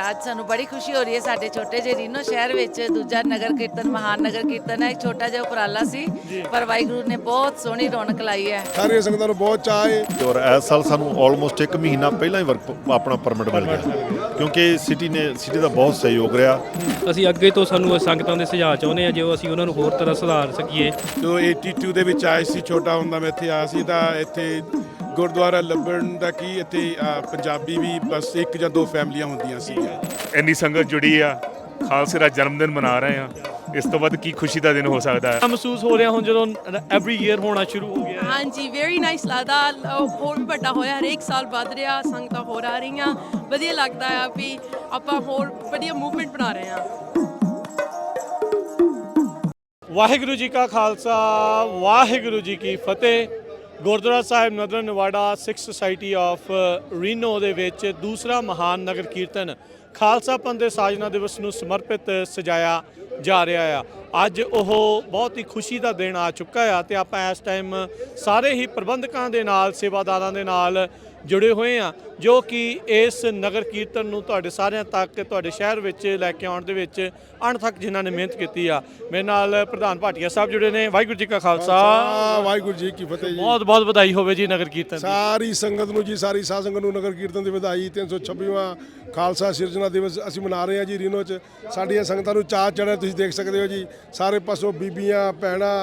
ਅੱਜ ਸਾਨੂੰ ਬੜੀ ਖੁਸ਼ੀ ਹੋ ਰਹੀ ਹੈ। ਸਾਡੇ ਛੋਟੇ ਜਿਹੇ ਰੀਨੋ ਸ਼ਹਿਰ ਵਿੱਚ ਦੂਜਾ ਨਗਰ ਕੀਰਤਨ, ਮਹਾਨ ਨਗਰ ਕੀਰਤਨ ਹੈ। ਇੱਕ ਛੋਟਾ ਜਿਹਾ ਉਪਰਾਲਾ ਸੀ, ਪਰ ਵਾਹਿਗੁਰੂ ਨੇ ਬਹੁਤ ਸੋਹਣੀ ਰੌਣਕ ਲਾਈ ਹੈ। ਸਾਰੀਆਂ ਸੰਗਤਾਂ ਨੂੰ ਬਹੁਤ ਚਾਅ ਹੈ। ਔਰ ਇਸ ਸਾਲ ਸਾਨੂੰ ਆਲਮੋਸਟ 1 ਮਹੀਨਾ ਪਹਿਲਾਂ ਹੀ ਆਪਣਾ ਪਰਮਿਟ ਮਿਲ ਗਿਆ, ਕਿਉਂਕਿ ਸਿਟੀ ਦਾ ਬਹੁਤ ਸਹਿਯੋਗ ਰਿਹਾ। ਅਸੀਂ ਅੱਗੇ ਤੋਂ ਸਾਨੂੰ ਸੰਗਤਾਂ ਦੇ ਸੁਝਾਅ ਚਾਹੁੰਦੇ ਹਾਂ, ਜੋ ਅਸੀਂ ਉਹਨਾਂ ਨੂੰ ਹੋਰ ਤਰ੍ਹਾਂ ਸੁਧਾਰ ਸਕੀਏ। ਜਦੋਂ 82 ਦੇ ਵਿੱਚ ਆਏ ਸੀ, ਛੋਟਾ ਹੁੰਦਾ ਮੈਂ ਇੱਥੇ ਆਇਆ ਸੀ, ਤਾਂ ਇੱਥੇ ਗੁਰਦੁਆਰਾ ਲੱਭਣ ਦਾ ਕੀ ਇੱਥੇ ਪੰਜਾਬੀ ਵੀ ਬਸ 1 ਜਾਂ 2 ਫੈਮਲੀਆਂ ਹੁੰਦੀਆਂ ਸੀ। ਇੰਨੀ ਸੰਗਤ ਜੁੜੀ ਆ, ਖਾਲਸੇ ਦਾ ਜਨਮ ਦਿਨ ਮਨਾ ਰਹੇ ਆ। ਇਸ ਤੋਂ ਵੱਧ ਕੀ ਖੁਸ਼ੀ ਦਾ ਦਿਨ ਹੋ ਸਕਦਾ ਹੈ। ਮਹਿਸੂਸ ਹੋ ਰਿਹਾ ਹੁਣ ਜਦੋਂ ਐਵਰੀ ਈਅਰ ਹੋਣਾ ਸ਼ੁਰੂ ਹੋ ਗਿਆ। ਹਾਂਜੀ, ਵੈਰੀ ਨਾਈਸ ਲੱਗਦਾ। ਹੋਰ ਵੀ ਵੱਡਾ ਹੋਇਆ, ਹਰੇਕ ਸਾਲ ਵੱਧ ਰਿਹਾ, ਸੰਗਤਾਂ ਹੋਰ ਆ ਰਹੀਆਂ। ਵਧੀਆ ਲੱਗਦਾ ਆ ਵੀ ਆਪਾਂ ਹੋਰ ਵਧੀਆ ਮੂਵਮੈਂਟ ਬਣਾ ਰਹੇ ਹਾਂ। ਵਾਹਿਗੁਰੂ ਜੀ ਕਾ ਖਾਲਸਾ, ਵਾਹਿਗੁਰੂ ਜੀ ਕੀ ਫਤਿਹ। ਗੁਰਦੁਆਰਾ ਸਾਹਿਬ ਨਦਰਨ ਨਵਾੜਾ ਸਿੱਖ ਸੁਸਾਇਟੀ ਆਫ ਰੀਨੋ ਦੇ ਵਿੱਚ ਦੂਸਰਾ ਮਹਾਨ ਨਗਰ ਕੀਰਤਨ ਖਾਲਸਾ ਪੰਥ ਦੇ ਸਾਜਨਾ ਦਿਵਸ ਨੂੰ ਸਮਰਪਿਤ ਸਜਾਇਆ ਜਾ ਰਿਹਾ ਆ। ਅੱਜ ਉਹ ਬਹੁਤ ਹੀ ਖੁਸ਼ੀ ਦਾ ਦਿਨ ਆ ਚੁੱਕਾ ਆ ਤੇ ਆਪਾਂ ਇਸ ਟਾਈਮ ਸਾਰੇ ਹੀ ਪ੍ਰਬੰਧਕਾਂ ਦੇ ਨਾਲ, ਸੇਵਾਦਾਰਾਂ ਦੇ ਨਾਲ ਜੁੜੇ ਹੋਏ ਆ, ਜੋ ਕਿ ਇਸ ਨਗਰ ਕੀਰਤਨ ਨੂੰ ਤੁਹਾਡੇ ਸਾਰਿਆਂ ਤੱਕ, ਤੁਹਾਡੇ ਸ਼ਹਿਰ ਵਿੱਚ ਲੈ ਕੇ ਆਉਣ ਦੇ ਵਿੱਚ ਅਣਥੱਕ ਜਿਨ੍ਹਾਂ ਨੇ ਮਿਹਨਤ ਕੀਤੀ ਆ। ਮੇਰੇ ਨਾਲ ਪ੍ਰਧਾਨ ਭਾਟੀਆ ਸਾਹਿਬ ਜੁੜੇ ਨੇ। ਵਾਹਿਗੁਰੂ ਜੀ ਕਾ ਖਾਲਸਾ, ਵਾਹਿਗੁਰੂ ਜੀ ਕੀ ਫਤਿਹ ਜੀ। ਬਹੁਤ ਬਹੁਤ ਵਧਾਈ ਹੋਵੇ ਜੀ ਨਗਰ ਕੀਰਤਨ ਦੀ। ਸਾਰੀ ਸੰਗਤ ਨੂੰ ਜੀ, ਸਾਰੀ ਸਾਧ ਸੰਗਤ ਨੂੰ ਨਗਰ ਕੀਰਤਨ ਦੀ ਵਧਾਈ। 326ਵਾਂ ਖਾਲਸਾ ਸਿਰਜਣਾ ਦਿਵਸ ਅਸੀਂ ਮਨਾ ਰਹੇ ਹਾਂ ਜੀ ਰੀਨੋ 'ਚ। ਸਾਡੀਆਂ ਸੰਗਤਾਂ ਨੂੰ ਚਾਅ ਚੜ੍ਹਿਆ, ਤੁਸੀਂ ਦੇਖ ਸਕਦੇ ਹੋ ਜੀ। ਸਾਰੇ ਪਾਸੋਂ ਬੀਬੀਆਂ, ਭੈਣਾਂ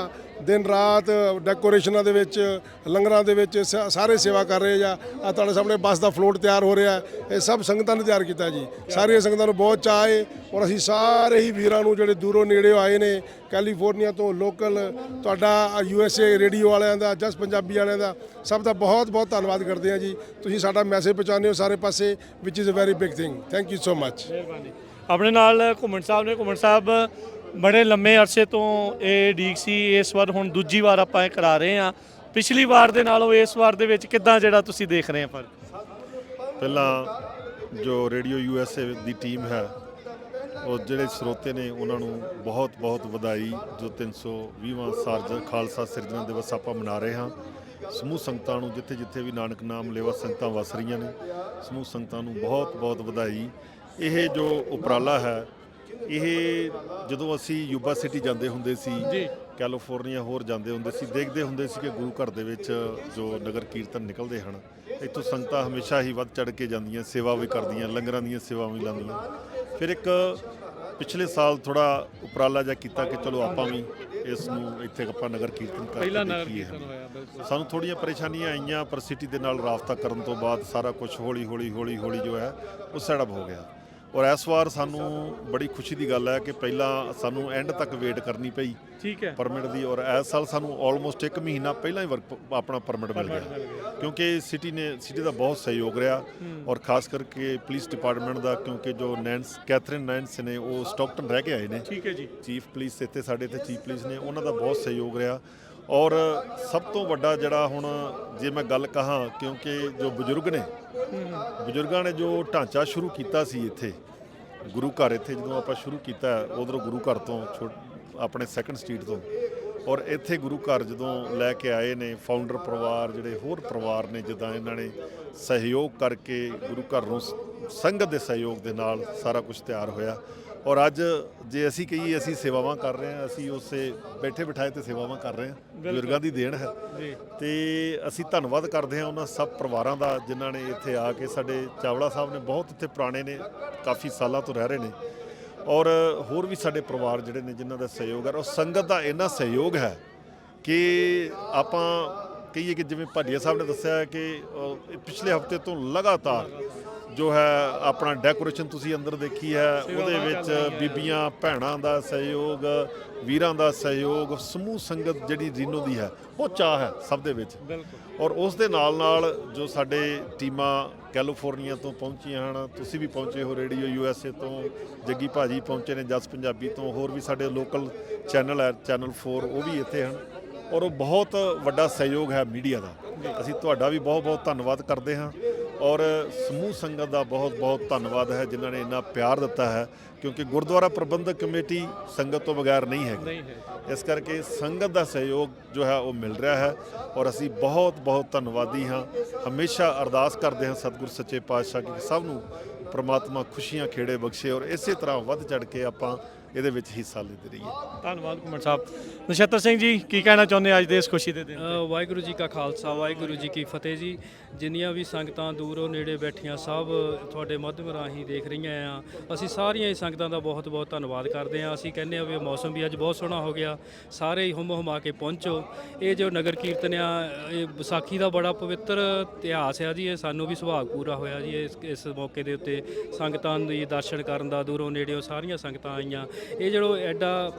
ਦਿਨ ਰਾਤ ਡੈਕੋਰੇਸ਼ਨਾਂ ਦੇ ਵਿੱਚ, ਲੰਗਰਾਂ ਦੇ ਵਿੱਚ ਸਾਰੇ ਸੇਵਾ ਕਰ ਰਹੇ ਆ। ਤੁਹਾਡੇ ਸਾਹਮਣੇ ਬੱਸ ਦਾ ਫਲੋਟ ਤਿਆਰ ਹੋ ਰਿਹਾ, ਇਹ ਸਭ ਸੰਗਤਾਂ ਨੇ ਤਿਆਰ ਕੀਤਾ ਜੀ। ਸਾਰੀਆਂ ਸੰਗਤਾਂ ਨੂੰ ਬਹੁਤ ਚਾਅ ਹੈ। ਔਰ ਅਸੀਂ ਸਾਰੇ ਹੀ ਵੀਰਾਂ ਨੂੰ ਜਿਹੜੇ ਦੂਰੋਂ ਨੇੜਿਓਂ ਆਏ ਨੇ, ਕੈਲੀਫੋਰਨੀਆ ਤੋਂ ਲੋਕਲ, ਤੁਹਾਡਾ USA ਰੇਡੀਓ ਵਾਲਿਆਂ ਦਾ, ਜਸ ਪੰਜਾਬੀ ਵਾਲਿਆਂ ਦਾ, ਸਭ ਦਾ ਬਹੁਤ ਬਹੁਤ ਧੰਨਵਾਦ ਕਰਦੇ ਹਾਂ ਜੀ। ਤੁਸੀਂ ਸਾਡਾ ਮੈਸੇਜ ਪਹੁੰਚਾਉਂਦੇ ਹੋ ਸਾਰੇ ਪਾਸੇ, which is a very big thing. Thank you so much. ਆਪਣੇ ਨਾਲ ਘੁੰਮਣ ਸਾਹਿਬ ਨੇ। ਘੁੰਮਣ ਸਾਹਿਬ, ਬੜੇ ਲੰਮੇ ਅਰਸੇ ਤੋਂ ਇਹ ਡੀਕ ਸੀ, ਇਸ ਵਾਰ ਹੁਣ ਦੂਜੀ ਵਾਰ ਆਪਾਂ ਇਹ ਕਰਾ ਰਹੇ ਹਾਂ। ਪਿਛਲੀ ਵਾਰ ਦੇ ਨਾਲੋਂ ਇਸ ਵਾਰ ਦੇ ਵਿੱਚ ਕਿੱਦਾਂ ਜਿਹੜਾ ਤੁਸੀਂ ਦੇਖ ਰਹੇ ਆ ਫਰਕ? ਪਹਿਲਾਂ ਜੋ ਰੇਡੀਓ USA ਦੀ ਟੀਮ ਹੈ, ਉਹ ਜਿਹੜੇ ਸਰੋਤੇ ਨੇ, ਉਹਨਾਂ ਨੂੰ ਬਹੁਤ ਬਹੁਤ ਵਧਾਈ। ਜੋ 320ਵਾਂ ਖਾਲਸਾ ਸਿਰਜਣਾ ਦਿਵਸ ਆਪਾਂ ਮਨਾ ਰਹੇ ਹਾਂ। ਸਮੂਹ ਸੰਗਤਾਂ ਨੂੰ, ਜਿੱਥੇ ਜਿੱਥੇ ਵੀ ਨਾਨਕ ਨਾਮ ਲੇਵਾ ਸੰਗਤਾਂ ਵਸ ਰਹੀਆਂ ਨੇ, ਸਮੂਹ ਸੰਗਤਾਂ ਨੂੰ ਬਹੁਤ ਬਹੁਤ ਵਧਾਈ। ਇਹ ਜੋ ਉਪਰਾਲਾ ਹੈ, ਇਹ ਜਦੋਂ ਅਸੀਂ ਯੂਬਾ ਸਿਟੀ ਜਾਂਦੇ ਹੁੰਦੇ ਸੀ, ਕੈਲੀਫੋਰਨੀਆ ਹੋਰ ਜਾਂਦੇ ਹੁੰਦੇ ਸੀ, ਦੇਖਦੇ ਹੁੰਦੇ ਸੀ ਕਿ ਗੁਰੂ ਘਰ ਦੇ ਵਿੱਚ ਜੋ ਨਗਰ ਕੀਰਤਨ ਨਿਕਲਦੇ ਹਨ, ਇੱਥੋਂ ਸੰਗਤਾਂ ਹਮੇਸ਼ਾ ਹੀ ਵੱਧ ਚੜ੍ਹ ਕੇ ਜਾਂਦੀਆਂ, ਸੇਵਾ ਵੀ ਕਰਦੀਆਂ, ਲੰਗਰਾਂ ਦੀਆਂ ਸੇਵਾਵਾਂ ਵੀ ਲਾਉਂਦੀਆਂ। ਫਿਰ ਇੱਕ ਪਿਛਲੇ ਸਾਲ ਥੋੜਾ ਉਪਰਾਲਾ ਜਿਹਾ ਕੀਤਾ ਕਿ ਚਲੋ ਆਪਾਂ ਵੀ ਇਸ ਨੂੰ ਇੱਥੇ ਆਪਾਂ ਨਗਰ ਕੀਰਤਨ ਕਰਕੇ ਦੇਖੀਏ। ਸਾਨੂੰ ਥੋੜ੍ਹੀਆਂ ਪਰੇਸ਼ਾਨੀਆਂ ਆਈਆਂ, ਪਰ ਸਿਟੀ ਦੇ ਨਾਲ ਰਾਬਤਾ ਕਰਨ ਤੋਂ ਬਾਅਦ ਸਾਰਾ ਕੁਝ ਹੌਲੀ ਹੌਲੀ ਜੋ ਹੈ ਉਹ ਸੈਟਅਪ ਹੋ ਗਿਆ। ਔਰ ਇਸ ਵਾਰ ਸਾਨੂੰ ਬੜੀ ਖੁਸ਼ੀ ਦੀ ਗੱਲ ਹੈ ਕਿ ਪਹਿਲਾਂ ਸਾਨੂੰ ਐਂਡ ਤੱਕ ਵੇਟ ਕਰਨੀ ਪਈ ਪਰਮਿਟ ਦੀ, ਔਰ ਇਸ ਸਾਲ ਸਾਨੂੰ ਆਲਮੋਸਟ 1 ਮਹੀਨਾ ਪਹਿਲਾਂ ਹੀ ਆਪਣਾ ਪਰਮਿਟ ਮਿਲ ਗਿਆ, ਕਿਉਂਕਿ ਸਿਟੀ ਦਾ ਬਹੁਤ ਸਹਿਯੋਗ ਰਿਹਾ। ਔਰ ਖਾਸ ਕਰਕੇ ਪੁਲਿਸ ਡਿਪਾਰਟਮੈਂਟ ਦਾ, ਕਿਉਂਕਿ ਜੋ ਕੈਥਰੀਨ ਨੈਂਸ ਨੇ, ਉਹ ਸਟਾਕਟਨ ਰਹਿ ਕੇ ਆਏ ਨੇ। ਠੀਕ ਹੈ ਜੀ। ਚੀਫ ਪੁਲਿਸ ਇੱਥੇ ਸਾਡੇ ਇੱਥੇ ਚੀਫ ਪੁਲਿਸ ਨੇ, ਉਹਨਾਂ ਦਾ ਬਹੁਤ ਸਹਿਯੋਗ ਰਿਹਾ। ਔਰ ਸਭ ਤੋਂ ਵੱਡਾ ਜਿਹੜਾ ਹੁਣ ਜੇ ਮੈਂ ਗੱਲ ਕਹਾਂ, ਕਿਉਂਕਿ ਜੋ ਬਜ਼ੁਰਗਾਂ ਨੇ ਜੋ ਢਾਂਚਾ ਸ਼ੁਰੂ ਕੀਤਾ ਸੀ ਇੱਥੇ ਗੁਰੂ ਘਰ, ਇੱਥੇ ਜਦੋਂ ਆਪਾਂ ਸ਼ੁਰੂ ਕੀਤਾ ਉਧਰੋਂ ਗੁਰੂ ਘਰ ਤੋਂ ਆਪਣੇ 2nd ਸਟਰੀਟ ਤੋਂ, ਔਰ ਇੱਥੇ ਗੁਰੂ ਘਰ ਜਦੋਂ ਲੈ ਕੇ ਆਏ ਨੇ ਫਾਊਂਡਰ ਪਰਿਵਾਰ, ਜਿਹੜੇ ਹੋਰ ਪਰਿਵਾਰ ਨੇ, ਜਿੱਦਾਂ ਇਹਨਾਂ ਨੇ ਸਹਿਯੋਗ ਕਰਕੇ ਗੁਰੂ ਘਰ ਨੂੰ ਸੰਗਤ ਦੇ ਸਹਿਯੋਗ ਦੇ ਨਾਲ ਸਾਰਾ ਕੁਝ ਤਿਆਰ ਹੋਇਆ। ਔਰ ਅੱਜ ਜੇ ਅਸੀਂ ਕਹੀਏ ਅਸੀਂ ਸੇਵਾਵਾਂ ਕਰ ਰਹੇ ਹਾਂ, ਅਸੀਂ ਉਸੇ ਬੈਠੇ ਬਿਠਾਏ ਤੇ ਸੇਵਾਵਾਂ ਕਰ ਰਹੇ ਹਾਂ, ਬਜ਼ੁਰਗਾਂ ਦੀ ਦੇਣ ਹੈ। ਤੇ ਅਸੀਂ ਧੰਨਵਾਦ ਕਰਦੇ ਹਾਂ ਉਹਨਾਂ ਸਭ ਪਰਿਵਾਰਾਂ ਦਾ ਜਿਨ੍ਹਾਂ ਨੇ ਇੱਥੇ ਆ ਕੇ, ਸਾਡੇ ਚਾਵਲਾ ਸਾਹਿਬ ਨੇ ਬਹੁਤ ਇੱਥੇ ਪੁਰਾਣੇ ਨੇ, ਕਾਫੀ ਸਾਲਾਂ ਤੋਂ ਰਹਿ ਰਹੇ ਨੇ, ਔਰ ਹੋਰ ਵੀ ਸਾਡੇ ਪਰਿਵਾਰ ਜਿਹੜੇ ਨੇ ਜਿਨ੍ਹਾਂ ਦਾ ਸਹਿਯੋਗ ਹੈ। ਔਰ ਸੰਗਤ ਦਾ ਇੰਨਾ ਸਹਿਯੋਗ ਹੈ ਕਿ ਆਪਾਂ ਕਹੀਏ ਕਿ ਜਿਵੇਂ ਭਾਟੀਆ ਸਾਹਿਬ ਨੇ ਦੱਸਿਆ ਕਿ ਪਿਛਲੇ ਹਫ਼ਤੇ ਤੋਂ ਲਗਾਤਾਰ ਜੋ ਹੈ ਆਪਣਾ ਡੈਕੋਰੇਸ਼ਨ ਤੁਸੀਂ ਅੰਦਰ ਦੇਖੀ ਹੈ, ਉਹਦੇ ਵਿੱਚ ਬੀਬੀਆਂ ਭੈਣਾਂ ਦਾ ਸਹਿਯੋਗ, ਵੀਰਾਂ ਦਾ ਸਹਿਯੋਗ, ਸਮੂਹ ਸੰਗਤ ਜਿਹੜੀ ਰੀਨੋ ਦੀ ਹੈ, ਉਹ ਚਾਅ ਹੈ ਸਭ ਦੇ ਵਿੱਚ। ਔਰ ਉਸ ਦੇ ਨਾਲ ਜੋ ਸਾਡੇ ਟੀਮਾਂ ਕੈਲੀਫੋਰਨੀਆ ਤੋਂ ਪਹੁੰਚੀਆਂ ਹਨ, ਤੁਸੀਂ ਵੀ ਪਹੁੰਚੇ ਹੋ, ਰੇਡੀਓ USA ਤੋਂ ਜੱਗੀ ਭਾਜੀ ਪਹੁੰਚੇ ਨੇ, ਜਸ ਪੰਜਾਬੀ ਤੋਂ, ਹੋਰ ਵੀ ਸਾਡੇ ਲੋਕਲ ਚੈਨਲ ਹੈ, ਚੈਨਲ 4, ਉਹ ਵੀ ਇੱਥੇ ਹਨ। ਔਰ ਉਹ ਬਹੁਤ ਵੱਡਾ ਸਹਿਯੋਗ ਹੈ ਮੀਡੀਆ ਦਾ। ਅਸੀਂ ਤੁਹਾਡਾ ਵੀ ਬਹੁਤ ਬਹੁਤ ਧੰਨਵਾਦ ਕਰਦੇ ਹਾਂ। ਔਰ ਸਮੂਹ ਸੰਗਤ ਦਾ ਬਹੁਤ ਬਹੁਤ ਧੰਨਵਾਦ ਹੈ ਜਿਨ੍ਹਾਂ ਨੇ ਇੰਨਾ ਪਿਆਰ ਦਿੱਤਾ ਹੈ, ਕਿਉਂਕਿ ਗੁਰਦੁਆਰਾ ਪ੍ਰਬੰਧਕ ਕਮੇਟੀ ਸੰਗਤ ਤੋਂ ਬਗੈਰ ਨਹੀਂ ਹੈਗੀ। ਇਸ ਕਰਕੇ ਸੰਗਤ ਦਾ ਸਹਿਯੋਗ ਜੋ ਹੈ ਉਹ ਮਿਲ ਰਿਹਾ ਹੈ ਔਰ ਅਸੀਂ ਬਹੁਤ ਬਹੁਤ ਧੰਨਵਾਦੀ ਹਾਂ। ਹਮੇਸ਼ਾ ਅਰਦਾਸ ਕਰਦੇ ਹਾਂ ਸਤਿਗੁਰ ਸੱਚੇ ਪਾਤਸ਼ਾਹ ਕਿ ਸਭ ਨੂੰ ਪ੍ਰਮਾਤਮਾ ਖੁਸ਼ੀਆਂ ਖੇੜੇ ਬਖਸ਼ੇ ਔਰ ਇਸੇ ਤਰ੍ਹਾਂ ਵੱਧ ਚੜ ਕੇ ਆਪਾਂ ਇਹਦੇ ਵਿੱਚ ਹਿੱਸਾ ਲੈਂਦੇ ਰਹੀਏ। ਧੰਨਵਾਦ ਘੁੰਮਣ ਸਾਹਿਬ। ਨਛੱਤਰ ਸਿੰਘ ਜੀ, ਕੀ ਕਹਿਣਾ ਚਾਹੁੰਦੇ ਅੱਜ ਦੇ ਇਸ ਖੁਸ਼ੀ ਦੇ ਦਿਨ ਤੇ? ਵਾਹਿਗੁਰੂ ਜੀ ਕਾ ਖਾਲਸਾ, ਵਾਹਿਗੁਰੂ ਜੀ ਕੀ ਫਤਿਹ ਜੀ। ਜਿੰਨੀਆਂ ਵੀ ਸੰਗਤਾਂ ਦੂਰੋਂ ਨੇੜੇ ਬੈਠੀਆਂ ਸਭ ਤੁਹਾਡੇ ਮਾਧਿਅਮ ਰਾਹੀਂ ਦੇਖ ਰਹੀਆਂ ਆ, ਅਸੀਂ ਸਾਰੀਆਂ ਹੀ ਸੰਗਤਾਂ ਦਾ ਬਹੁਤ ਬਹੁਤ ਧੰਨਵਾਦ ਕਰਦੇ ਹਾਂ। ਅਸੀਂ ਕਹਿੰਦੇ ਆ ਵੀ ਮੌਸਮ ਵੀ ਅੱਜ ਬਹੁਤ ਸੋਹਣਾ ਹੋ ਗਿਆ, ਸਾਰੇ ਹੀ ਹੁਮਾ ਕੇ ਪਹੁੰਚੋ। ਇਹ ਜੋ ਨਗਰ ਕੀਰਤਨ ਆ, ਇਹ ਵਿਸਾਖੀ ਦਾ ਬੜਾ ਪਵਿੱਤਰ ਇਤਿਹਾਸ ਆ ਜੀ। ਇਹ ਸਾਨੂੰ ਵੀ ਸੁਭਾਗ ਪੂਰਾ ਹੋਇਆ ਜੀ ਇਸ ਮੌਕੇ ਦੇ ਉੱਤੇ ਸੰਗਤਾਂ ਦੀ ਦਰਸ਼ਨ ਕਰਨ ਦਾ। ਦੂਰੋਂ ਨੇੜਿਓਂ ਸਾਰੀਆਂ ਸੰਗਤਾਂ ਆਈਆਂ। ਇਹ ਜਿਹੜਾ ਐਡਾ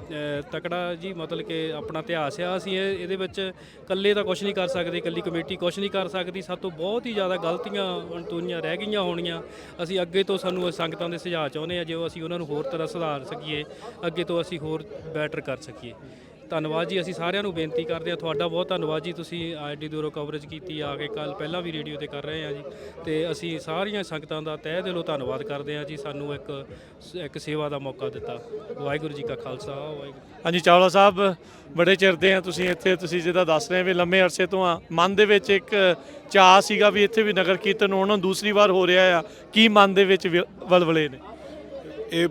ਤਕੜਾ ਜੀ ਮਤਲਬ ਕਿ ਆਪਣਾ ਇਤਿਹਾਸ ਆ, ਅਸੀਂ ਇਹਦੇ ਵਿੱਚ ਇਕੱਲੇ ਤਾਂ ਕੁਝ ਨਹੀਂ ਕਰ ਸਕਦੇ, ਇਕੱਲੀ ਕਮੇਟੀ ਕੁਝ ਨਹੀਂ ਕਰ ਸਕਦੀ। ਸਾਡੇ ਤੋਂ ਬਹੁਤ ਹੀ ਜ਼ਿਆਦਾ ਗਲਤੀਆਂ ਅਣਤੂਈਆਂ ਰਹਿ ਗਈਆਂ ਹੋਣੀਆਂ। ਅਸੀਂ ਅੱਗੇ ਤੋਂ ਸਾਨੂੰ ਸੰਗਤਾਂ ਦੇ ਸੁਝਾਅ ਚਾਹੁੰਦੇ ਆ, ਜੋ ਅਸੀਂ ਉਹਨਾਂ ਨੂੰ ਹੋਰ ਤਰ੍ਹਾਂ ਸੁਧਾਰ ਸਕੀਏ, ਅੱਗੇ ਤੋਂ ਅਸੀਂ ਹੋਰ ਬੈਟਰ ਕਰ ਸਕੀਏ। ਧੰਨਵਾਦ ਜੀ। ਅਸੀਂ ਸਾਰਿਆਂ ਨੂੰ ਬੇਨਤੀ ਕਰਦੇ ਹਾਂ, ਤੁਹਾਡਾ ਬਹੁਤ ਧੰਨਵਾਦ ਜੀ। ਤੁਸੀਂ ਐਡੀ ਦੂਰੋਂ ਕਵਰੇਜ ਕੀਤੀ ਆ ਕੇ, ਕੱਲ ਪਹਿਲਾਂ ਵੀ ਰੇਡੀਓ ਤੇ ਕਰ ਰਹੇ ਹਾਂ ਜੀ, ਤੇ ਅਸੀਂ ਸਾਰੀਆਂ ਸੰਗਤਾਂ ਦਾ ਤਹਿ ਦਿਲੋਂ ਧੰਨਵਾਦ ਕਰਦੇ ਹਾਂ ਜੀ, ਸਾਨੂੰ ਇੱਕ ਸੇਵਾ ਦਾ ਮੌਕਾ ਦਿੱਤਾ। ਵਾਹਿਗੁਰੂ ਜੀ ਕਾ ਖਾਲਸਾ, ਵਾਹਿਗੁਰੂ। ਹਾਂਜੀ ਚਾਵਲਾ ਸਾਹਿਬ, ਬੜੇ ਚਿਰ ਦੇ ਆ ਤੁਸੀਂ ਇੱਥੇ, ਤੁਸੀਂ ਜਿੱਦਾਂ ਦੱਸ ਰਹੇ ਵੀ ਲੰਮੇ ਅਰਸੇ ਤੋਂ ਆ, ਮਨ ਦੇ ਵਿੱਚ ਇੱਕ ਚਾਅ ਸੀਗਾ ਵੀ ਇੱਥੇ ਵੀ ਨਗਰ ਕੀਰਤਨ ਹੋਣਾ, ਦੂਸਰੀ ਵਾਰ ਹੋ ਰਿਹਾ ਆ, ਕੀ ਮਨ ਦੇ ਵਿੱਚ ਵਲਵਲੇ ਨੇ? ਇਹ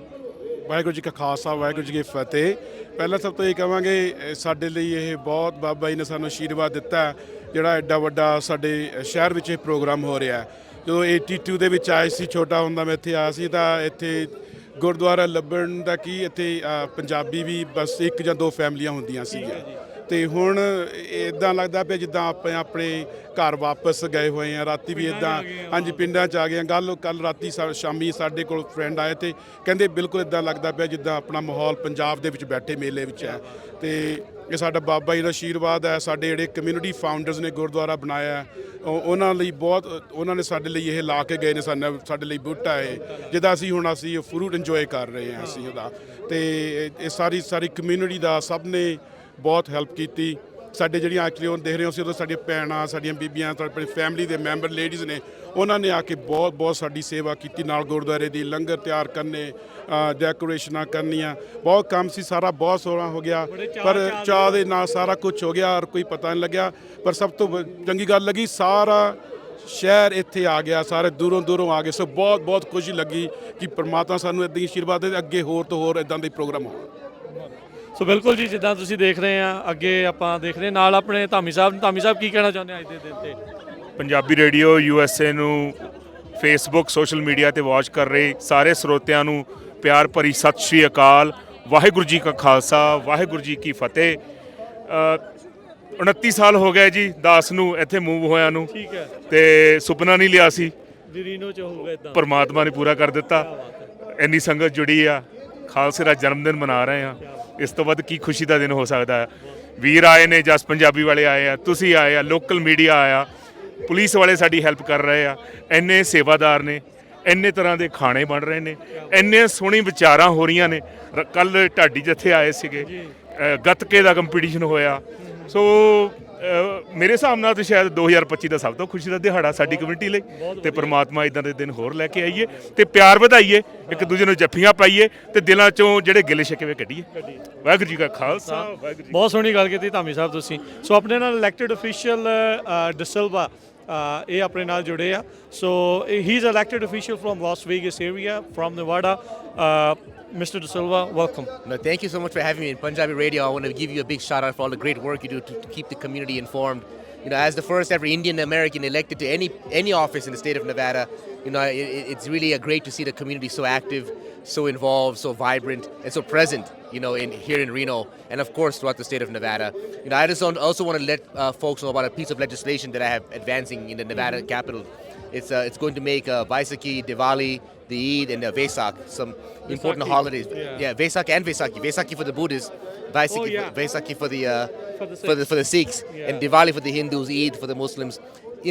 ਵਾਹਿਗੁਰੂ ਜੀ ਕਾ ਖਾਲਸਾ, ਵਾਹਿਗੁਰੂ ਜੀ ਕੀ ਫਤਿਹ। ਪਹਿਲਾਂ ਸਭ ਤੋਂ ਇਹ ਕਹਾਂਗੇ, ਸਾਡੇ ਲਈ ਇਹ ਬਹੁਤ ਬਾਬਾ ਜੀ ਨੇ ਸਾਨੂੰ ਆਸ਼ੀਰਵਾਦ ਦਿੱਤਾ, ਜਿਹੜਾ ਐਡਾ ਵੱਡਾ ਸਾਡੇ ਸ਼ਹਿਰ ਵਿੱਚ ਇਹ ਪ੍ਰੋਗਰਾਮ ਹੋ ਰਿਹਾ। ਜਦੋਂ 82 ਦੇ ਵਿੱਚ ਆਏ ਸੀ, ਛੋਟਾ ਹੁੰਦਾ ਮੈਂ ਇੱਥੇ ਆਇਆ ਸੀ, ਤਾਂ ਇੱਥੇ ਗੁਰਦੁਆਰਾ ਲੱਭਣ ਦਾ ਕੀ, ਇੱਥੇ ਪੰਜਾਬੀ ਵੀ ਬਸ 1 ਜਾਂ 2 ਫੈਮਲੀਆਂ ਹੁੰਦੀਆਂ ਸੀਗੀਆਂ, ਤੇ ਹੁਣ ਇਦਾਂ ਲੱਗਦਾ ਪਿਆ ਜਿੱਦਾਂ ਆਪਾਂ ਆਪਣੇ ਘਰ ਵਾਪਸ ਗਏ ਹੋਏ ਆ। ਰਾਤੀ ਵੀ ਇਦਾਂ, ਹਾਂਜੀ, ਪਿੰਡਾਂ 'ਚ ਆ ਗਏ। ਕੱਲ ਰਾਤੀ ਸ਼ਾਮੀ ਸਾਡੇ ਕੋਲ ਫਰੈਂਡ ਆਏ ਤੇ ਕਹਿੰਦੇ ਬਿਲਕੁਲ ਇਦਾਂ ਲੱਗਦਾ ਪਿਆ ਜਿੱਦਾਂ ਆਪਣਾ ਮਾਹੌਲ ਪੰਜਾਬ ਦੇ ਵਿੱਚ ਬੈਠੇ ਮੇਲੇ ਵਿੱਚ ਹੈ। ਤੇ ਇਹ ਸਾਡਾ ਬਾਬਾ ਜੀ ਦਾ ਆਸ਼ੀਰਵਾਦ ਹੈ। ਸਾਡੇ ਜਿਹੜੇ ਕਮਿਊਨਿਟੀ ਫਾਊਂਡਰਸ ਨੇ ਗੁਰਦੁਆਰਾ ਬਣਾਇਆ, ਉਹਨਾਂ ਲਈ ਬਹੁਤ, ਉਹਨਾਂ ਨੇ ਸਾਡੇ ਲਈ ਇਹ ਲਾ ਕੇ ਗਏ ਨੇ, ਸਾਡੇ ਲਈ ਬੂਟਾ ਹੈ ਜਿਹਦਾ ਅਸੀਂ ਫਰੂਟ ਇੰਜੋਏ ਕਰ ਰਹੇ ਹਾਂ ਅਸੀਂ ਉਹਦਾ। ਤੇ ਇਹ ਸਾਰੀ ਕਮਿਊਨਿਟੀ ਦਾ ਸਭ ਨੇ ਬਹੁਤ ਹੈਲਪ ਕੀਤੀ। ਸਾਡੇ ਜਿਹੜੀਆਂ ਐਕਚੁਅਲੀ ਉਹ ਦੇਖ ਰਹੇ ਹੋ ਸੀ, ਉਦੋਂ ਸਾਡੀਆਂ ਭੈਣਾਂ, ਸਾਡੀਆਂ ਬੀਬੀਆਂ, ਆਪਣੀ ਫੈਮਿਲੀ ਦੇ ਮੈਂਬਰ ਲੇਡੀਜ਼ ਨੇ, ਉਹਨਾਂ ਨੇ ਆ ਕੇ ਬਹੁਤ ਸਾਡੀ ਸੇਵਾ ਕੀਤੀ। ਨਾਲ ਗੁਰਦੁਆਰੇ ਦੀ ਲੰਗਰ ਤਿਆਰ ਕਰਨੇ, ਡੈਕੋਰੇਸ਼ਨਾਂ ਕਰਨੀਆਂ, ਬਹੁਤ ਕੰਮ ਸੀ, ਸਾਰਾ ਬਹੁਤ ਸੋਹਣਾ ਹੋ ਗਿਆ। ਪਰ ਚਾਅ ਦੇ ਨਾਲ ਸਾਰਾ ਕੁਝ ਹੋ ਗਿਆ ਔਰ ਕੋਈ ਪਤਾ ਨਹੀਂ ਲੱਗਿਆ। ਪਰ ਸਭ ਤੋਂ ਚੰਗੀ ਗੱਲ ਲੱਗੀ, ਸਾਰਾ ਸ਼ਹਿਰ ਇੱਥੇ ਆ ਗਿਆ, ਸਾਰੇ ਦੂਰੋਂ ਆ ਗਏ। ਸੋ ਬਹੁਤ ਖੁਸ਼ੀ ਲੱਗੀ ਕਿ ਪਰਮਾਤਮਾ ਸਾਨੂੰ ਇੱਦਾਂ ਹੀ ਆਸ਼ੀਰਵਾਦ ਦੇ, ਅੱਗੇ ਹੋਰ ਤੋਂ ਹੋਰ ਇੱਦਾਂ ਦੇ ਪ੍ਰੋਗਰਾਮ ਹੋਣ। ਸੋ ਬਿਲਕੁਲ ਜੀ, ਜਿੱਦਾਂ ਤੁਸੀਂ ਦੇਖ ਰਹੇ ਆ, ਅੱਗੇ ਆਪਾਂ ਦੇਖ ਰਹੇ ਨਾਲ ਆਪਣੇ ਧਾਮੀ ਸਾਹਿਬ ਕੀ ਕਹਿਣਾ ਚਾਹੁੰਦੇ ਅੱਜ ਦੇ ਦਿਨ ਤੇ? ਪੰਜਾਬੀ ਰੇਡੀਓ USA ਨੂੰ ਫੇਸਬੁੱਕ, ਸੋਸ਼ਲ ਮੀਡੀਆ ਤੇ ਵਾਚ ਕਰ ਰਹੇ ਸਾਰੇ ਸਰੋਤਿਆਂ ਨੂੰ ਪਿਆਰ ਭਰੀ ਸਤਿ ਸ਼੍ਰੀ ਅਕਾਲ। ਵਾਹਿਗੁਰੂ ਜੀ ਕਾ ਖਾਲਸਾ, ਵਾਹਿਗੁਰੂ ਜੀ ਕੀ ਫਤਿਹ। 29 ਸਾਲ ਹੋ ਗਏ ਜੀ ਦਾਸ ਨੂੰ ਇੱਥੇ ਮੂਵ ਹੋਇਆ ਨੂੰ, ਠੀਕ ਹੈ, ਤੇ ਸੁਪਨਾ ਨਹੀਂ ਲਿਆ ਸੀ, ਰੀਨੋ ਚ ਹੋਊਗਾ ਇਦਾਂ, ਪਰਮਾਤਮਾ ਨੇ ਪੂਰਾ ਕਰ ਦਿੱਤਾ। ਇੰਨੀ ਸੰਗਤ ਜੁੜੀ ਆ, ਖਾਲਸੇ ਦਾ ਜਨਮ ਦਿਨ ਮਨਾ ਰਹੇ ਆ, ਇਸ ਤੋਂ ਵੱਧ ਕੀ ਖੁਸ਼ੀ ਦਾ ਦਿਨ ਹੋ ਸਕਦਾ ਹੈ। ਵੀਰ ਆਏ ਨੇ, ਜਸ ਪੰਜਾਬੀ ਵਾਲੇ ਆਏ ਆ, ਤੁਸੀਂ ਆਏ ਆ, ਲੋਕਲ ਮੀਡੀਆ ਆਇਆ, ਪੁਲਿਸ ਵਾਲੇ ਸਾਡੀ ਹੈਲਪ ਕਰ ਰਹੇ ਆ, ਇੰਨੇ ਸੇਵਾਦਾਰ ਨੇ, ਇੰਨੇ ਤਰ੍ਹਾਂ ਦੇ ਖਾਣੇ ਬਣ ਰਹੇ ਨੇ, ਇੰਨੇ ਸੋਹਣੀ ਵਿਚਾਰਾਂ ਹੋ ਰਹੀਆਂ ਨੇ। ਕੱਲ ਢਾਡੀ ਜਿੱਥੇ ਆਏ ਸੀਗੇ, ਗੱਤਕੇ ਦਾ ਕੰਪੀਟੀਸ਼ਨ ਹੋਇਆ। ਸੋ ਮੇਰੇ ਹਿਸਾਬ ਨਾਲ ਤਾਂ ਸ਼ਾਇਦ 2025 ਦਾ ਸਭ ਤੋਂ ਖੁਸ਼ੀ ਦਾ ਦਿਹਾੜਾ ਸਾਡੀ ਕਮਿਊਨਿਟੀ ਲਈ, ਤੇ ਪ੍ਰਮਾਤਮਾ ਇਦਾਂ ਦੇ ਦਿਨ ਹੋਰ ਲੈ ਕੇ ਆਈਏ ਤੇ ਪਿਆਰ ਵਧਾਈਏ, ਇੱਕ ਦੂਜੇ ਨੂੰ ਜੱਫੀਆਂ ਪਾਈਏ ਤੇ ਦਿਲਾਂ ਚੋਂ ਜਿਹੜੇ ਗਿਲੇ ਸ਼ਿਕਵੇ ਕੱਢੀਏ। ਵਾਹਿਗੁਰੂ ਜੀ ਕਾ ਖਾਲਸਾ, ਵਾਹਿਗੁਰੂ ਜੀ। ਬਹੁਤ ਸੋਹਣੀ ਗੱਲ ਕੀਤੀ ਧਾਮੀ ਸਾਹਿਬ ਤੁਸੀਂ। ਸੋ ਆਪਣੇ ਨਾਲ ਇਲੈਕਟਡ ਅਫੀਸ਼ੀਅਲ ਡਿਸਿਲਵਾ ਇਹ ਆਪਣੇ ਨਾਲ ਜੁੜੇ ਆ। So he is elected official from Las Vegas area from Nevada. Mr. De Silva, welcome. No, thank you so much for having me in Punjabi Radio. I want to give you a big shout out for all the great work you do to keep the community informed. You know, as the first ever Indian American elected to any office in the state of Nevada, you know, it's really great to see the community so active, so involved, so vibrant, and so present. You know, here in Reno, and of course throughout the state of Nevada. You know, I just also want to let folks know about a piece of legislation that I have advancing in the Nevada capital. It's going to make Vaisakhi, Diwali, the Eid, and Vesak some important holidays. Yeah, Vesak and Vaisakhi. Vaisakhi for the Buddhists, Vaisakhi for the Sikhs, and Diwali for the Hindus, Eid for the Muslims.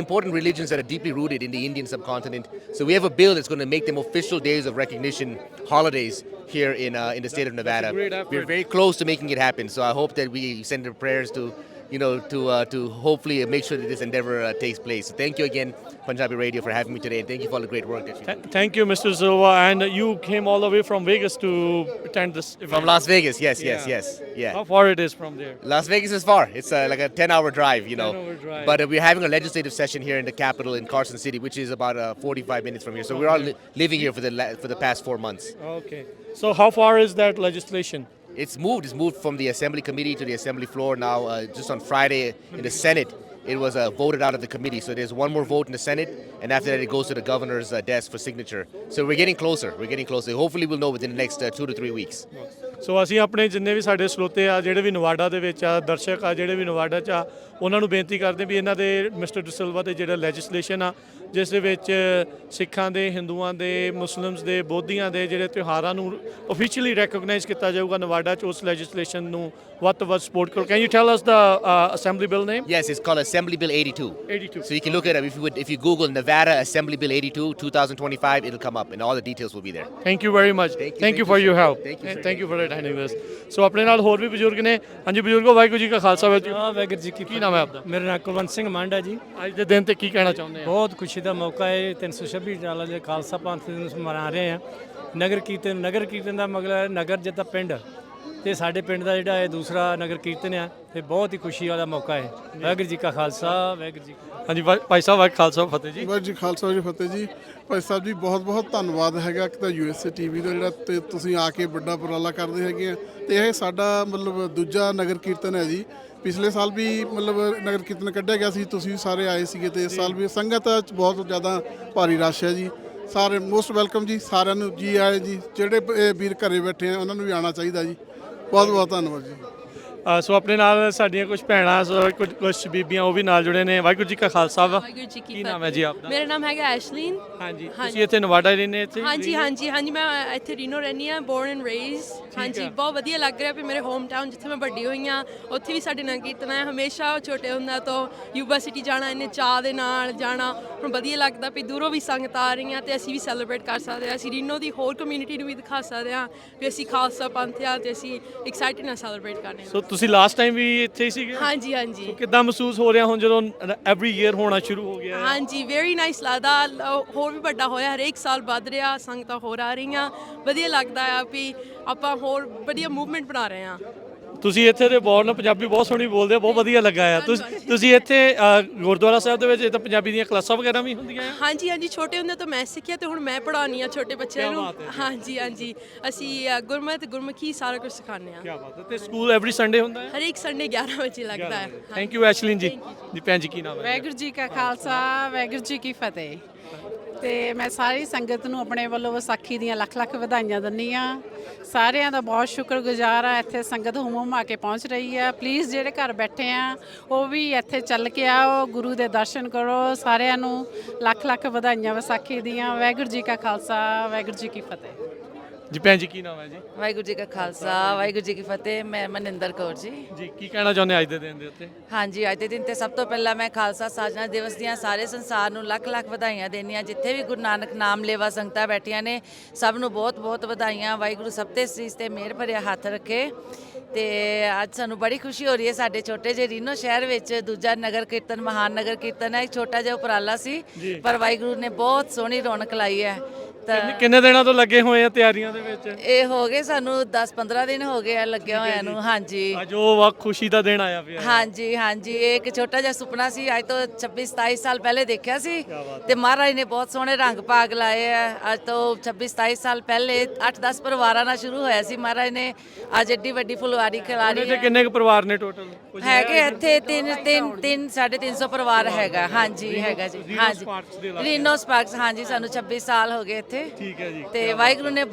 Important religions that are deeply rooted in the Indian subcontinent. So we have a bill that's going to make them official days of recognition, holidays here in the state of Nevada. That's a great effort. We're very close to making it happen. So I hope that we send our prayers to to hopefully make sure that this endeavor takes place. So thank you again, Punjabi Radio, for having me today, and thank you for all the great work that you do. Thank you, Mr. Silva. And you came all the way from Vegas to attend this event. From Las Vegas, yes. How far it is from there? Las Vegas is far. It's like a 10-hour drive, 10-hour drive. But we're having a legislative session here in the capital in Carson City, which is about 45 minutes from here. So we're all living here for the past 4 months. Okay. So how far is that legislation? It's moved from the assembly committee to the assembly floor now. Just on Friday in the Senate, it was voted out of the committee. So there's one more vote in the Senate, and after that it goes to the governor's desk for signature. So we're getting closer. Hopefully we'll know within the next 2 to 3 weeks. ਸੋ ਅਸੀਂ ਆਪਣੇ ਜਿੰਨੇ ਵੀ ਸਾਡੇ ਸਰੋਤੇ ਆ ਜਿਹੜੇ ਵੀ ਨਵਾਡਾ ਦੇ ਵਿੱਚ ਆ ਦਰਸ਼ਕ ਆ ਜਿਹੜੇ ਵੀ ਨਵਾਡਾ 'ਚ ਆ ਉਹਨਾਂ ਨੂੰ ਬੇਨਤੀ ਕਰਦੇ ਵੀ ਇਹਨਾਂ ਦੇ ਮਿਸਟਰ ਡਿਸਿਲਵਾ ਦੇ ਜਿਹੜਾ ਲੈਜਿਸਲੇਸ਼ਨ ਆ ਜਿਸ ਦੇ ਵਿੱਚ ਸਿੱਖਾਂ ਦੇ ਹਿੰਦੂਆਂ ਦੇ ਮੁਸਲਿਮਸ ਦੇ ਬੋਧੀਆਂ ਦੇ ਜਿਹੜੇ ਤਿਉਹਾਰਾਂ ਨੂੰ ਓਫੀਸ਼ੀਅਲੀ ਰੈਕਗਨਾਈਜ਼ ਕੀਤਾ ਜਾਊਗਾ ਨਵਾਡਾ 'ਚ ਉਸ ਲੈਜਿਸਲੇਸ਼ਨ ਨੂੰ ਵੱਧ ਤੋਂ ਵੱਧ ਸਪੋਰਟ ਕਰੋ can you tell us the assembly bill name Yes, it's called Assembly Bill 82. 82 So you can look it up. If you Google Nevada Assembly Bill 82 2025, it'll come up and all the details will be there. Thank you very much thank you for your help thank you for attending this so ਆਪਣੇ ਨਾਲ ਹੋਰ ਵੀ ਬਜ਼ੁਰਗ ਨੇ ਹਾਂਜੀ ਬਜ਼ੁਰਗੋ ਵਾਹਿਗੁਰੂ ਜੀ ਕਾ ਖਾਲਸਾ ਵਾਹਿਗੁਰੂ ਜੀ ਕੀ ਨਾਮ ਹੈ ਆਪਦਾ ਮੇਰਾ ਨਾਮ ਕੁਲਵੰਤ ਸਿੰਘ ਮੰਡ ਹੈ ਜੀ ਅੱਜ ਦੇ ਦਿਨ ਤੇ ਕੀ ਕਹਿਣਾ ਚਾਹੁੰਦੇ ਆ ਬਹੁਤ ਖੁਸ਼ੀ ਦਾ ਮੌਕਾ ਹੈ 326 ਸਾਲਾਂ ਦੇ ਖਾਲਸਾ ਪੰਥ ਨੂੰ ਮਨਾ ਰਹੇ ਆ ਨਗਰ ਕੀਰਤਨ ਦਾ ਮਤਲਬ ਨਗਰ ਜਿੱਦਾਂ ਪਿੰਡ ਤੇ ਸਾਡੇ ਪਿੰਡ ਦਾ ਜਿਹੜਾ ਇਹ ਦੂਸਰਾ ਨਗਰ ਕੀਰਤਨ ਆ ਤੇ ਬਹੁਤ ਹੀ ਖੁਸ਼ੀ ਵਾਲਾ ਮੌਕਾ ਹੈ ਵਾਹਿਗੁਰੂ ਜੀ ਕਾ ਖਾਲਸਾ ਵਾਹਿਗੁਰੂ ਜੀ ਹਾਂਜੀ ਭਾਈ ਸਾਹਿਬ ਵਾਹਿਗੁਰੂ ਖਾਲਸਾ ਫਤਿਹ ਜੀ ਵਾਹਿਗੁਰੂ ਜੀ ਖਾਲਸਾ ਵਾਹਿਗੁਰੂ ਜੀ ਫਤਿਹ ਜੀ ਭਾਈ ਸਾਹਿਬ ਜੀ ਬਹੁਤ ਬਹੁਤ ਧੰਨਵਾਦ ਹੈਗਾ ਕਿ ਤਾਂ USA TV ਦਾ ਜਿਹੜਾ ਤੇ ਤੁਸੀਂ ਆ ਕੇ ਵੱਡਾ ਉਪਰਾਲਾ ਕਰਦੇ ਹੈਗੇ ਆ ਤੇ ਇਹ ਸਾਡਾ ਮਤਲਬ ਦੂਜਾ ਨਗਰ ਕੀਰਤਨ ਹੈ ਜੀ ਪਿਛਲੇ ਸਾਲ ਵੀ ਮਤਲਬ ਨਗਰ ਕੀਰਤਨ ਕੱਢਿਆ ਗਿਆ ਸੀ ਤੁਸੀਂ ਵੀ ਸਾਰੇ ਆਏ ਸੀਗੇ ਤੇ ਇਸ ਸਾਲ ਵੀ ਸੰਗਤ 'ਚ ਬਹੁਤ ਜ਼ਿਆਦਾ ਭਾਰੀ ਰਸ਼ ਹੈ ਜੀ ਸਾਰੇ ਮੋਸਟ ਵੈਲਕਮ ਜੀ ਸਾਰਿਆਂ ਨੂੰ ਜੀ ਆਏ ਜੀ ਜਿਹੜੇ ਵੀਰ ਘਰੇ ਬੈਠੇ ਆ ਉਹਨਾਂ ਨੂੰ ਵੀ ਆਉਣਾ ਚਾਹੀਦਾ ਜੀ ਬਹੁਤ ਬਹੁਤ ਧੰਨਵਾਦ ਜੀ ਸੋ ਆਪਣੇ ਨਾਲ ਸਾਡੀਆਂ ਕੁਝ ਭੈਣਾਂ ਕੁਝ ਬੀਬੀਆਂ ਉਹ ਵੀ ਨਾਲ ਜੁੜੇ ਨੇ ਵਾਹਿਗੁਰੂ ਜੀ ਕਾ ਖਾਲਸਾ ਵਾਹਿਗੁਰੂ ਜੀ ਕੀ ਨਾਮ ਹੈ ਜੀ ਆਪਦਾ ਮੇਰਾ ਨਾਮ ਹੈਗਾ ਐਸ਼ਲੀਨ ਹਾਂਜੀ ਤੁਸੀਂ ਇੱਥੇ ਨਵਾਡਾ ਰਹਿੰਦੇ ਇੱਥੇ ਹਾਂਜੀ ਮੈਂ ਇੱਥੇ ਰੀਨੋ ਰਹਿੰਦੀ ਆ ਬੋਰਨ ਐਂਡ ਰੇਜ਼ ਹਾਂਜੀ ਬਹੁਤ ਵਧੀਆ ਲੱਗ ਰਿਹਾ ਵੀ ਮੇਰੇ ਹੋਮ ਟਾਊਨ ਜਿੱਥੇ ਮੈਂ ਵੱਡੀ ਹੋਈ ਆ ਉੱਥੇ ਵੀ ਸਾਡੇ ਨਗਰ ਕੀਰਤਨ ਹੈ ਹਮੇਸ਼ਾ ਛੋਟੇ ਹੁੰਦਾ ਤੋਂ ਯੂਬਾ ਸਿਟੀ ਜਾਣਾ ਇੰਨੇ ਚਾਅ ਦੇ ਨਾਲ ਜਾਣਾ ਹੁਣ ਵਧੀਆ ਲੱਗਦਾ ਵੀ ਦੂਰੋਂ ਵੀ ਸੰਗਤ ਆ ਰਹੀਆਂ ਤੇ ਅਸੀਂ ਵੀ ਸੈਲੀਬ੍ਰੇਟ ਕਰ ਸਕਦੇ ਹਾਂ ਅਸੀਂ ਰੀਨੋ ਦੀ ਹੋਰ ਕਮਿਊਨਿਟੀ ਨੂੰ ਵੀ ਦਿਖਾ ਸਕਦੇ ਹਾਂ ਵੀ ਅਸੀਂ ਖਾਲਸਾ ਪੰਥ ਆ ਤੇ ਅਸੀਂ ਐਕਸਾਈਟਡ ਨਾਲ ਸੈਲੀਬ੍ਰੇਟ ਕਰਨੇ ਸੋ ਤੁਸੀਂ ਲਾਸਟ ਟਾਈਮ ਵੀ ਇੱਥੇ ਹੀ ਸੀਗੇ ਹਾਂਜੀ ਸੋ ਕਿੱਦਾਂ ਮਹਿਸੂਸ ਹੋ ਰਿਹਾ ਹੁਣ ਜਦੋਂ ਐਵਰੀ ਈਅਰ ਹੋਣਾ ਸ਼ੁਰੂ ਹੋ ਗਿਆ ਹਾਂਜੀ ਵੈਰੀ ਨਾਈਸ ਲੱਗਦਾ ਹੋਰ ਵੀ ਵੱਡਾ ਹੋਇਆ ਹਰੇਕ ਸਾਲ ਵੱਧ ਰਿਹਾ ਸੰਗਤਾਂ ਹੋਰ ਆ ਰਹੀਆਂ ਵਧੀਆ ਲੱਗਦਾ ਆ ਵੀ ਆਪਾਂ ਹੋਰ ਵਧੀਆ ਮੂਵਮੈਂਟ ਬਣਾ ਰਹੇ ਹਾਂ ਤੁਸੀਂ ਇੱਥੇ ਦੇ ਬੋਰਨ ਪੰਜਾਬੀ ਬਹੁਤ ਸੋਹਣੀ ਬੋਲਦੇ ਹੋ ਬਹੁਤ ਵਧੀਆ ਲੱਗਾ ਆ ਤੁਸੀਂ ਇੱਥੇ ਗੁਰਦੁਆਰਾ ਸਾਹਿਬ ਦੇ ਵਿੱਚ ਤਾਂ ਪੰਜਾਬੀ ਦੀਆਂ ਕਲਾਸਾਂ ਵਗੈਰਾ ਵੀ ਹੁੰਦੀਆਂ ਆ ਹਾਂਜੀ ਛੋਟੇ ਹੁੰਦੇ ਤੋਂ ਮੈਂ ਸਿੱਖਿਆ ਤੇ ਹੁਣ ਮੈਂ ਪੜ੍ਹਾਉਂਦੀ ਆ ਛੋਟੇ ਬੱਚਿਆਂ ਨੂੰ ਹਾਂਜੀ ਅਸੀਂ ਗੁਰਮੁਖੀ ਸਾਰਾ ਕੁਝ ਸਿਖਾਉਂਦੇ ਆ ਕੀ ਬਾਤ ਹੈ ਤੇ ਸਕੂਲ ਐਵਰੀ ਸੰਡੇ ਹੁੰਦਾ ਹੈ ਹਰੇਕ ਸੰਡੇ 11 ਵਜੇ ਲੱਗਦਾ ਹੈ ਥੈਂਕ ਯੂ ਐਸ਼ਲਿਨ ਜੀ ਭੈਣ ਜੀ ਕੀ ਨਾਮ ਹੈ ਵਾਹਿਗੁਰੂ ਜੀ ਕਾ ਖਾਲਸਾ ਵਾਹਿਗੁਰੂ ਜੀ ਕੀ ਫਤਿਹ ਤੇ ਮੈਂ ਸਾਰੀ ਸੰਗਤ ਨੂੰ ਆਪਣੇ ਵੱਲੋਂ ਵਿਸਾਖੀ ਦੀਆਂ ਲੱਖ ਲੱਖ ਵਧਾਈਆਂ ਦਿੰਦੀ ਆ ਸਾਰਿਆਂ ਦਾ ਬਹੁਤ ਸ਼ੁਕਰਗੁਜ਼ਾਰ ਆ ਇੱਥੇ ਸੰਗਤ ਹੁਮ ਆ ਕੇ ਪਹੁੰਚ ਰਹੀ ਆ ਪਲੀਜ਼ ਜਿਹੜੇ ਘਰ ਬੈਠੇ ਆ ਉਹ ਵੀ ਇੱਥੇ ਚੱਲ ਕੇ ਆਓ ਗੁਰੂ ਦੇ ਦਰਸ਼ਨ ਕਰੋ ਸਾਰਿਆਂ ਨੂੰ ਲੱਖ ਲੱਖ ਵਧਾਈਆਂ ਵਿਸਾਖੀ ਦੀਆਂ ਵਾਹਿਗੁਰੂ ਜੀ ਕਾ ਖਾਲਸਾ ਵਾਹਿਗੁਰੂ ਜੀ ਕੀ ਫਤਿਹ ਜੀ ਭੈਣ ਜੀ ਕੀ ਨਾਮ ਹੈ ਜੀ ਵਾਹਿਗੁਰੂ ਜੀ ਕਾ ਖਾਲਸਾ ਵਾਹਿਗੁਰੂ ਜੀ ਕੀ ਫਤਿਹ ਮੈਂ ਮਨਿੰਦਰ ਕੌਰ ਜੀ ਜੀ ਕੀ ਕਹਿਣਾ ਚਾਹੁੰਦੇ ਅੱਜ ਦੇ ਦਿਨ ਦੇ ਉੱਤੇ ਹਾਂਜੀ ਅੱਜ ਦੇ ਦਿਨ ਤੇ ਸਭ ਤੋਂ ਪਹਿਲਾਂ ਮੈਂ ਖਾਲਸਾ ਸਾਜਨਾ ਦਿਵਸ ਦੀਆਂ ਸਾਰੇ ਸੰਸਾਰ ਨੂੰ ਲੱਖ ਲੱਖ ਵਧਾਈਆਂ ਦੇਣੀਆਂ ਜਿੱਥੇ ਵੀ ਗੁਰੂ ਨਾਨਕ ਨਾਮ ਲੇਵਾ ਸੰਗਤਾਂ ਬੈਠੀਆਂ ਨੇ ਸਭ ਨੂੰ ਬਹੁਤ ਬਹੁਤ ਵਧਾਈਆਂ ਵਾਹਿਗੁਰੂ ਸਭ ਤੇ ਸੀਸ ਤੇ ਮਿਹਰ ਭਰਿਆ ਹੱਥ ਰੱਖੇ ਤੇ ਅੱਜ ਸਾਨੂੰ ਬੜੀ ਖੁਸ਼ੀ ਹੋ ਰਹੀ ਹੈ ਸਾਡੇ ਛੋਟੇ ਜਿਹੇ ਰੀਨੋ ਸ਼ਹਿਰ ਵਿੱਚ ਦੂਜਾ ਨਗਰ ਕੀਰਤਨ ਮਹਾਨ ਨਗਰ ਕੀਰਤਨ ਹੈ ਇੱਕ ਛੋਟਾ ਜਿਹਾ ਉਪਰਾਲਾ ਸੀ ਪਰ ਵਾਹਿਗੁਰੂ ਨੇ ਬਹੁਤ ਸੋਹਣੀ ਰੌਣਕ ਲਾਈ ਹੈ ਕਿੰਨੇ ਦਿਨਾਂ ਤੋਂ ਲੱਗੇ ਹੋਏ ਆ ਤਿਆਰੀਆਂ ਦੇ ਵਿੱਚ ਇਹ ਹੋ ਗਏ ਸਾਨੂੰ 10-15 ਦਿਨ ਹੋ ਗਏ ਆ ਲੱਗਿਆ ਹੋਇਆਂ ਨੂੰ ਹਾਂਜੀ ਅੱਜ ਉਹ ਵਕਤ ਖੁਸ਼ੀ ਦਾ ਦਿਨ ਆਇਆ ਪਿਆ ਹਾਂਜੀ ਇਹ ਇੱਕ ਛੋਟਾ ਜਿਹਾ ਸੁਪਨਾ ਸੀ ਅੱਜ ਤੋਂ 26-27 ਸਾਲ ਪਹਿਲੇ ਦੇਖਿਆ ਸੀ ਤੇ ਮਹਾਰਾਜ ਨੇ ਬਹੁਤ ਸੋਹਣੇ ਰੰਗ ਭਾਗ ਲਾਏ ਆ ਅੱਜ ਤੋਂ 26-27 ਸਾਲ ਪਹਿਲੇ 8-10 ਪਰਿਵਾਰਾਂ ਨਾਲ ਸ਼ੁਰੂ ਹੋਇਆ ਸੀ ਮਹਾਰਾਜ ਨੇ ਅੱਜ ਏਡੀ ਵੱਡੀ ਫੁਲਵਾਰੀ ਖਿਲਾਰੀ ਹੈ ਕਿੰਨੇ ਕੁ ਪਰਿਵਾਰ ਨੇ ਟੋਟਲ ਹੈਗੇ ਇੱਥੇ 350 ਪਰਿਵਾਰ ਹੈਗਾ ਹਾਂਜੀ ਹੈਗਾ ਜੀ ਹਾਂਜੀ ਰੀਨੋ ਸਪਾਰਕਸ ਹਾਂਜੀ ਸਾਨੂੰ 26 ਸਾਲ ਹੋ ਗਏ ਇੱਥੇ ਠੀਕ ਹੈ ਜੀ ਤੇ ਵਾਹਿਗੁਰੂ ਨੇ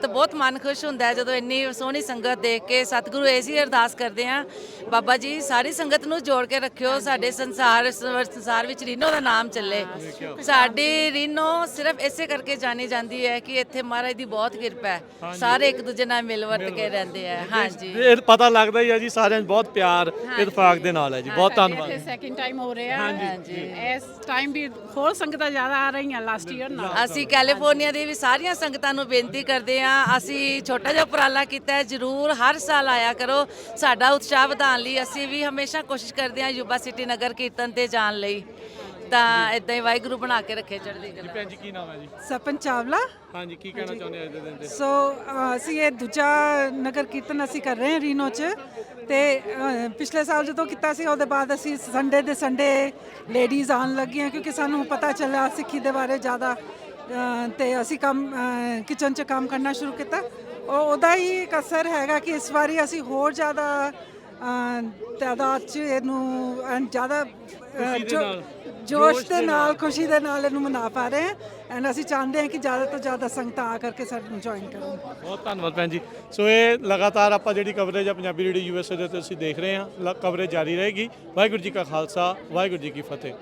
ਬਹੁਤ ਮਨ ਖੁਸ਼ ਹੁੰਦਾ ਹੈ ਜਦੋਂ ਇੰਨੀ ਸੋਹਣੀ ਸੰਗਤ ਦੇਖ ਕੇ ਸਤਿਗੁਰੂ ਐਸੀ ਅਰਦਾਸ ਕਰਦੇ ਆ ਬਾਬਾ ਜੀ ਸਾਰੀ ਸੰਗਤ ਨੂੰ ਜੋੜ ਕੇ ਰੱਖਿਓ ਸਾਡੇ ਸੰਸਾਰ ਵਿੱਚ ਰੀਨੋ ਦਾ ਨਾਮ ਚੱਲੇ ਸਾਡੀ ਰੀਨੋ ਸਿਰਫ ਇਸੇ ਕਰਕੇ ਜਾਣੀ ਜਾਂਦੀ ਹੈ ਕਿ ਇੱਥੇ ਮਹਾਰਾਜ ਦੀ ਬਹੁਤ ਕਿਰਪਾ ਹੈ ਸਾਰੇ ਇੱਕ ਦੂਜੇ ਨਾਲ ਮਿਲ ਵਰਤ ਕੇ ਰਹਿੰਦੇ ਆ ਹਾਂਜੀ ਇਹ ਪਤਾ ਲੱਗਦਾ ਹੀ ਆ ਜੀ ਸਾਰਿਆਂ ਨੂੰ ਬਹੁਤ ਪਿਆਰ ਇਤਫਾਕ ਦੇ ਨਾਲ ਹੈ ਜੀ ਬਹੁਤ ਧੰਨਵਾਦ ਸੈਕਿੰਡ ਟਾਈਮ ਹੋ ਰਿਹਾ ਹਾਂਜੀ ਇਸ ਟਾਈਮ ਵੀ ਹੋਰ ਸੰਗਤਾਂ ਜ਼ਿਆਦਾ ਆ ਰਹੀਆਂ ਲਾਸਟ ਈਅਰ ਨਾਲ ਅਸੀਂ ਕੈਲੀਫੋਰਨੀਆ ਦੀ ਵੀ ਸਾਰੀਆਂ ਸੰਗਤਾਂ ਨੂੰ ਬੇਨਤੀ ਕਰਦੇ ਹਾਂ, ਅਸੀਂ ਛੋਟਾ ਜਿਹਾ ਉਪਰਾਲਾ ਕੀਤਾ ਹੈ, ਜ਼ਰੂਰ ਹਰ ਸਾਲ ਆਇਆ ਕਰੋ। ਸਾਡਾ ਉਤਸ਼ਾਹ ਵਧਾਉਣ ਲਈ ਅਸੀਂ ਵੀ ਹਮੇਸ਼ਾ ਕੋਸ਼ਿਸ਼ ਕਰਦੇ ਹਾਂ ਯੂਬਾ ਸਿਟੀ ਨਗਰ ਕੀਰਤਨ ਤੇ ਜਾਣ ਲਈ। ਤਾਂ ਇਦਾਂ ਹੀ ਵਾਹਿਗੁਰੂ ਬਣਾ ਕੇ ਰੱਖੇ ਚੜ੍ਹਦੀ ਕਲਾ। ਭੈਣ ਜੀ ਕੀ ਨਾਮ ਹੈ ਜੀ? ਸਪਨ ਚਾਵਲਾ। ਹਾਂਜੀ, ਕੀ ਕਹਿਣਾ ਚਾਹੁੰਦੇ ਅੱਜ ਦੇ ਦਿਨ ਤੇ? ਸੋ ਅਸੀਂ ਇਹ ਦੂਜਾ ਨਗਰ ਕੀਰਤਨ ਅਸੀਂ ਕਰ ਰਹੇ ਹਾਂ ਰੀਨੋ 'ਚ, ਤੇ ਪਿਛਲੇ ਸਾਲ ਜਦੋਂ ਕੀਤਾ ਸੀ ਉਹਦੇ ਬਾਅਦ ਅਸੀਂ ਸੰਡੇ ਦੇ ਸੰਡੇ ਲੇਡੀਜ਼ ਆਉਣ ਲੱਗੀਆਂ, ਕਿਉਂਕਿ ਸਾਨੂੰ ਪਤਾ ਚੱਲਿਆ ਸਿੱਖੀ ਦੇ ਬਾਰੇ ਜ਼ਿਆਦਾ, ਤੇ ਅਸੀਂ ਕੰਮ ਕਿਚਨ 'ਚ ਕੰਮ ਕਰਨਾ ਸ਼ੁਰੂ ਕੀਤਾ। ਉਹਦਾ ਹੀ ਇੱਕ ਅਸਰ ਹੈਗਾ ਕਿ ਇਸ ਵਾਰੀ ਅਸੀਂ ਹੋਰ ਜ਼ਿਆਦਾ ਤਾਦਾਦ 'ਚ ਇਹਨੂੰ ਜ਼ਿਆਦਾ ਜੋਸ਼ ਦੇ ਨਾਲ, ਖੁਸ਼ੀ ਦੇ ਨਾਲ ਇਹਨੂੰ ਮਨਾ ਪਾ ਰਹੇ ਹਾਂ। ਐਂਡ ਅਸੀਂ ਚਾਹੁੰਦੇ ਹਾਂ ਕਿ ਜ਼ਿਆਦਾ ਤੋਂ ਜ਼ਿਆਦਾ ਸੰਗਤਾਂ ਆ ਕਰਕੇ ਸਾਨੂੰ ਜੁਆਇਨ ਕਰਨ। ਬਹੁਤ ਧੰਨਵਾਦ ਭੈਣ ਜੀ। ਸੋ ਇਹ ਲਗਾਤਾਰ ਆਪਾਂ ਜਿਹੜੀ ਕਵਰੇਜ ਆ ਪੰਜਾਬੀ ਰੇਡੀਓ USA ਦੇ ਉੱਤੇ ਅਸੀਂ ਦੇਖ ਰਹੇ ਹਾਂ, ਕਵਰੇਜ ਜਾਰੀ ਰਹੇਗੀ। ਵਾਹਿਗੁਰੂ ਜੀ ਕਾ ਖਾਲਸਾ, ਵਾਹਿਗੁਰੂ ਜੀ ਕੀ ਫਤਿਹ।